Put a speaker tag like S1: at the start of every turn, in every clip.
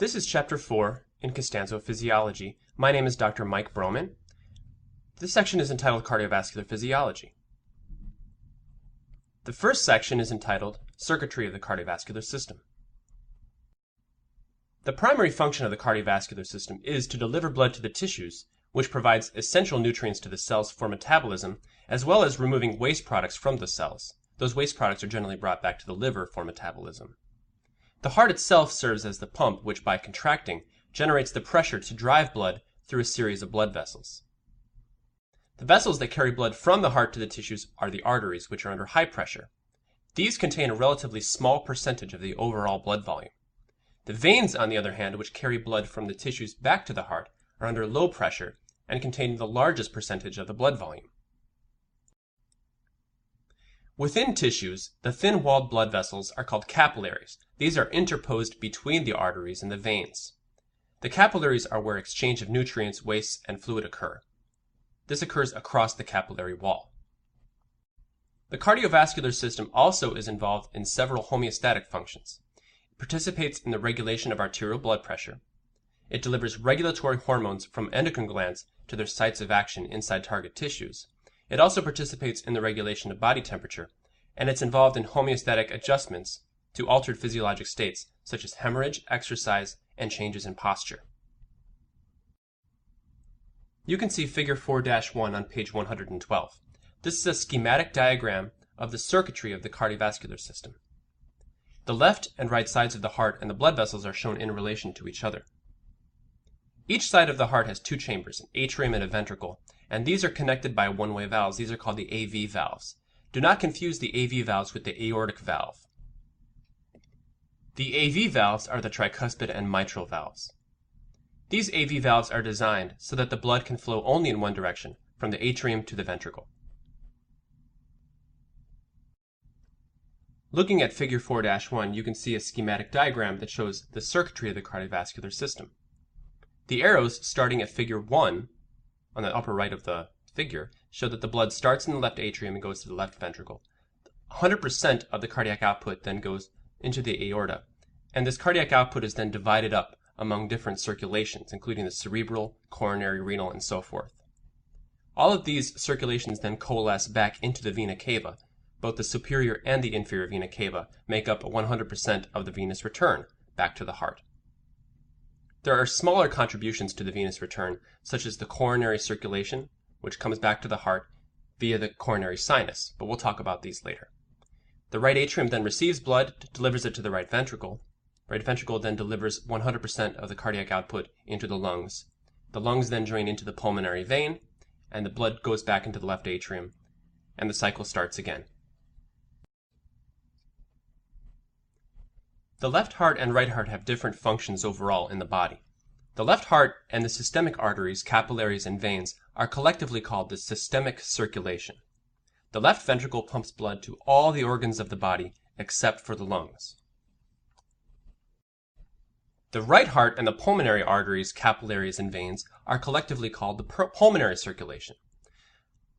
S1: This is Chapter 4 in Physiology. My name is Dr. Mike Broman. This section is entitled Cardiovascular Physiology. The first section is entitled Circuitry of the Cardiovascular System. The primary function of the cardiovascular system is to deliver blood to the tissues, which provides essential nutrients to the cells for metabolism, as well as removing waste products from the cells. Those waste products are generally brought back to the liver for metabolism. The heart itself serves as the pump which, by contracting, generates the pressure to drive blood through a series of blood vessels. The vessels that carry blood from the heart to the tissues are the arteries, which are under high pressure. These contain a relatively small percentage of the overall blood volume. The veins, on the other hand, which carry blood from the tissues back to the heart, are under low pressure and contain the largest percentage of the blood volume. Within tissues, the thin-walled blood vessels are called capillaries. These are interposed between the arteries and the veins. The capillaries are where exchange of nutrients, wastes, and fluid occur. This occurs across the capillary wall. The cardiovascular system also is involved in several homeostatic functions. It participates in the regulation of arterial blood pressure. It delivers regulatory hormones from endocrine glands to their sites of action inside target tissues. It also participates in the regulation of body temperature, and it's involved in homeostatic adjustments to altered physiologic states such as hemorrhage, exercise, and changes in posture. You can see Figure 4-1 on page 112. This is a schematic diagram of the circuitry of the cardiovascular system. The left and right sides of the heart and the blood vessels are shown in relation to each other. Each side of the heart has two chambers, an atrium and a ventricle, and these are connected by one-way valves. These are called the AV valves. Do not confuse the AV valves with the aortic valve. The AV valves are the tricuspid and mitral valves. These AV valves are designed so that the blood can flow only in one direction, from the atrium to the ventricle. Looking at Figure 4-1, you can see a schematic diagram that shows the circuitry of the cardiovascular system. The arrows starting at Figure 1 on the upper right of the figure show that the blood starts in the left atrium and goes to the left ventricle. 100% of the cardiac output then goes into the aorta, and this cardiac output is then divided up among different circulations, including the cerebral, coronary, renal, and so forth. All of these circulations then coalesce back into the vena cava. Both the superior and the inferior vena cava make up 100% of the venous return back to the heart. There are smaller contributions to the venous return, such as the coronary circulation, which comes back to the heart via the coronary sinus, but we'll talk about these later. The right atrium then receives blood, delivers it to the right ventricle. Right ventricle then delivers 100% of the cardiac output into the lungs. The lungs then drain into the pulmonary vein, and the blood goes back into the left atrium, and the cycle starts again. The left heart and right heart have different functions overall in the body. The left heart and the systemic arteries, capillaries, and veins are collectively called the systemic circulation. The left ventricle pumps blood to all the organs of the body except for the lungs. The right heart and the pulmonary arteries, capillaries, and veins are collectively called the pulmonary circulation.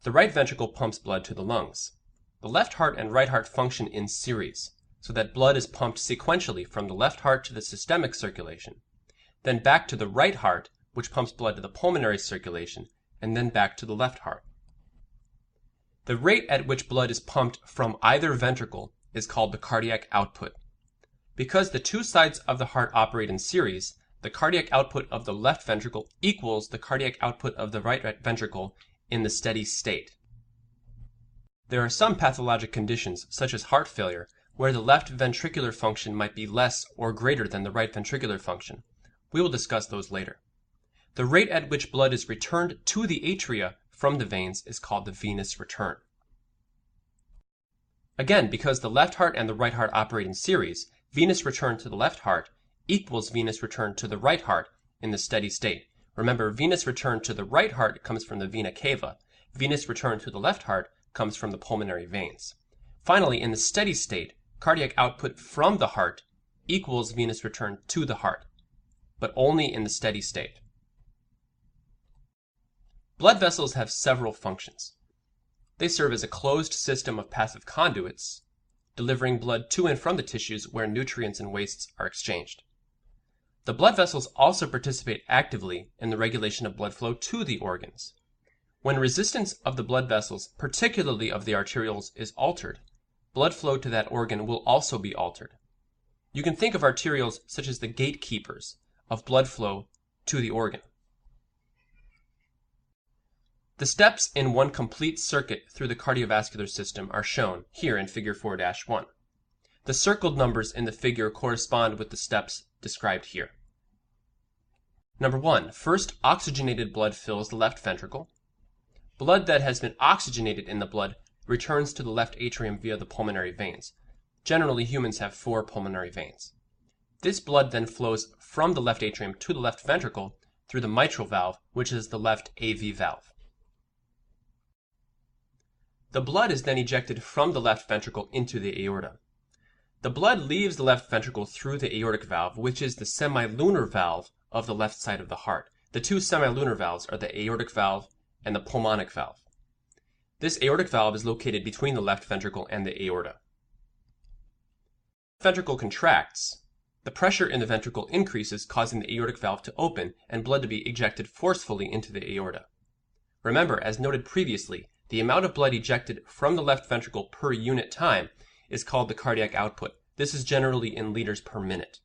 S1: The right ventricle pumps blood to the lungs. The left heart and right heart function in series, so that blood is pumped sequentially from the left heart to the systemic circulation, then back to the right heart, which pumps blood to the pulmonary circulation, and then back to the left heart. The rate at which blood is pumped from either ventricle is called the cardiac output. Because the two sides of the heart operate in series, the cardiac output of the left ventricle equals the cardiac output of the right ventricle in the steady state. There are some pathologic conditions, such as heart failure, where the left ventricular function might be less or greater than the right ventricular function. We will discuss those later. The rate at which blood is returned to the atria from the veins is called the venous return. Again, because the left heart and the right heart operate in series, venous return to the left heart equals venous return to the right heart in the steady state. Remember, venous return to the right heart comes from the vena cava. Venous return to the left heart comes from the pulmonary veins. Finally, in the steady state, cardiac output from the heart equals venous return to the heart, but only in the steady state. Blood vessels have several functions. They serve as a closed system of passive conduits, delivering blood to and from the tissues where nutrients and wastes are exchanged. The blood vessels also participate actively in the regulation of blood flow to the organs. When resistance of the blood vessels, particularly of the arterioles, is altered, blood flow to that organ will also be altered. You can think of arterioles such as the gatekeepers of blood flow to the organ. The steps in one complete circuit through the cardiovascular system are shown here in figure 4-1. The circled numbers in the figure correspond with the steps described here. Number 1. First, oxygenated blood fills the left ventricle. Blood that has been oxygenated in the blood returns to the left atrium via the pulmonary veins. Generally, humans have 4 pulmonary veins. This blood then flows from the left atrium to the left ventricle through the mitral valve, which is the left AV valve. The blood is then ejected from the left ventricle into the aorta. The blood leaves the left ventricle through the aortic valve, which is the semilunar valve of the left side of the heart. The 2 semilunar valves are the aortic valve and the pulmonic valve. This aortic valve is located between the left ventricle and the aorta. The ventricle contracts. The pressure in the ventricle increases, causing the aortic valve to open and blood to be ejected forcefully into the aorta. Remember, as noted previously, the amount of blood ejected from the left ventricle per unit time is called the cardiac output. This is generally in liters per minute.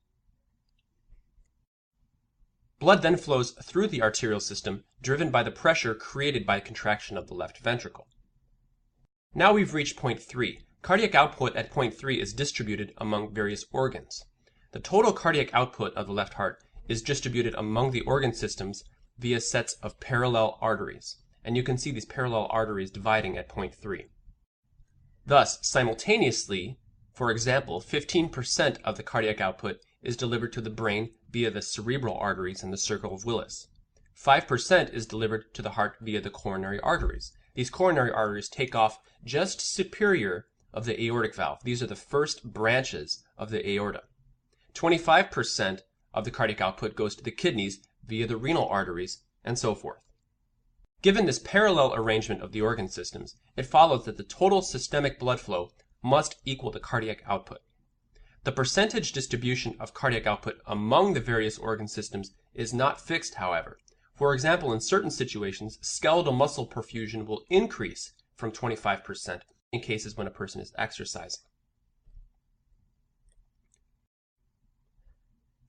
S1: Blood then flows through the arterial system, driven by the pressure created by contraction of the left ventricle. Now we've reached point 3. Cardiac output at point 3 is distributed among various organs. The total cardiac output of the left heart is distributed among the organ systems via sets of parallel arteries, and you can see these parallel arteries dividing at point 3. Thus, simultaneously, for example, 15% of the cardiac output is delivered to the brain via the cerebral arteries in the circle of Willis. 5% is delivered to the heart via the coronary arteries. These coronary arteries take off just superior of the aortic valve. These are the first branches of the aorta. 25% of the cardiac output goes to the kidneys via the renal arteries, and so forth. Given this parallel arrangement of the organ systems, it follows that the total systemic blood flow must equal the cardiac output. The percentage distribution of cardiac output among the various organ systems is not fixed, however. For example, in certain situations, skeletal muscle perfusion will increase from 25% in cases when a person is exercising.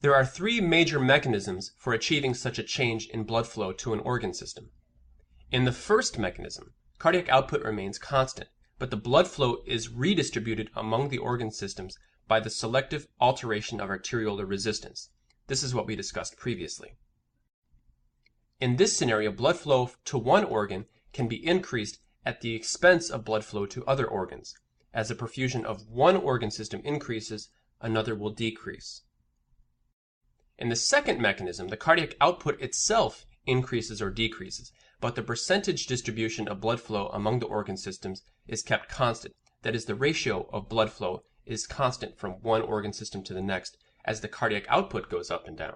S1: There are 3 major mechanisms for achieving such a change in blood flow to an organ system. In the first mechanism, cardiac output remains constant, but the blood flow is redistributed among the organ systems by the selective alteration of arteriolar resistance. This is what we discussed previously. In this scenario, blood flow to one organ can be increased at the expense of blood flow to other organs. As the perfusion of one organ system increases, another will decrease. In the second mechanism, the cardiac output itself increases or decreases, but the percentage distribution of blood flow among the organ systems is kept constant. That is, the ratio of blood flow is constant from one organ system to the next as the cardiac output goes up and down.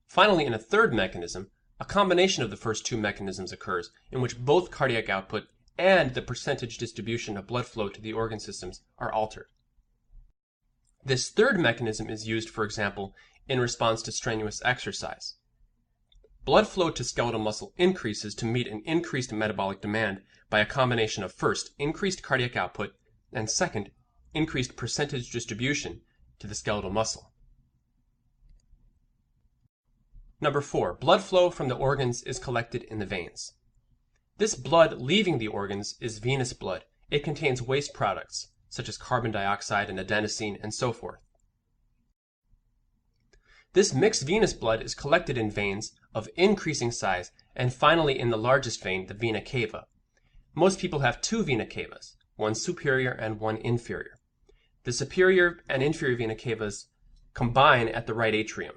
S1: Finally, in a third mechanism, a combination of the first 2 mechanisms occurs in which both cardiac output and the percentage distribution of blood flow to the organ systems are altered. This third mechanism is used, for example, in response to strenuous exercise. Blood flow to skeletal muscle increases to meet an increased metabolic demand by a combination of first, increased cardiac output, and second, increased percentage distribution to the skeletal muscle. Number 4, blood flow from the organs is collected in the veins. This blood leaving the organs is venous blood. It contains waste products, such as carbon dioxide and adenosine and so forth. This mixed venous blood is collected in veins of increasing size and finally in the largest vein, the vena cava. Most people have 2 vena cavas, one superior and one inferior. The superior and inferior vena cavas combine at the right atrium,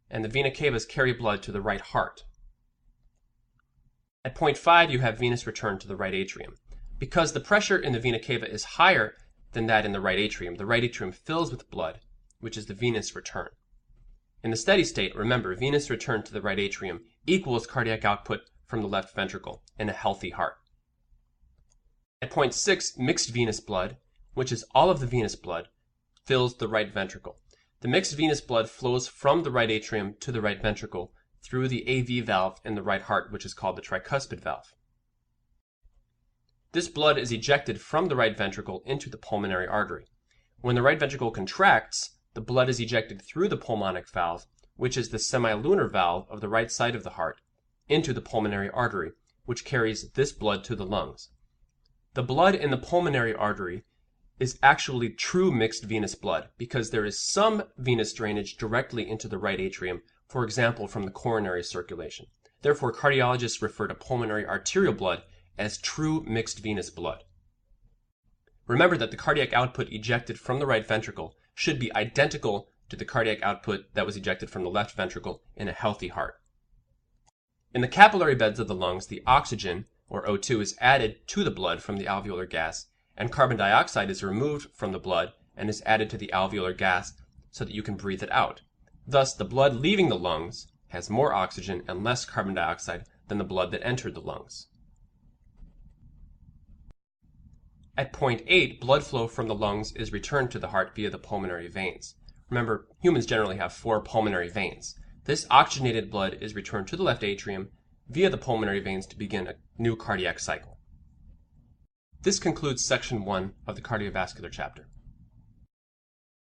S1: and the vena cavas carry blood to the right heart. At point 5, you have venous return to the right atrium. Because the pressure in the vena cava is higher than that in the right atrium fills with blood, which is the venous return. In the steady state, remember, venous return to the right atrium equals cardiac output from the left ventricle in a healthy heart. At point 6, mixed venous blood, which is all of the venous blood, fills the right ventricle. The mixed venous blood flows from the right atrium to the right ventricle through the AV valve in the right heart, which is called the tricuspid valve. This blood is ejected from the right ventricle into the pulmonary artery. When the right ventricle contracts, the blood is ejected through the pulmonic valve, which is the semilunar valve of the right side of the heart, into the pulmonary artery, which carries this blood to the lungs. The blood in the pulmonary artery is actually true mixed venous blood because there is some venous drainage directly into the right atrium, for example, from the coronary circulation. Therefore, cardiologists refer to pulmonary arterial blood as true mixed venous blood. Remember that the cardiac output ejected from the right ventricle should be identical to the cardiac output that was ejected from the left ventricle in a healthy heart. In the capillary beds of the lungs, the oxygen, or O2, is added to the blood from the alveolar gas, and carbon dioxide is removed from the blood and is added to the alveolar gas so that you can breathe it out. Thus, the blood leaving the lungs has more oxygen and less carbon dioxide than the blood that entered the lungs. At point 8, blood flow from the lungs is returned to the heart via the pulmonary veins. Remember, humans generally have 4 pulmonary veins. This oxygenated blood is returned to the left atrium via the pulmonary veins to begin a new cardiac cycle. This concludes section 1 of the cardiovascular chapter.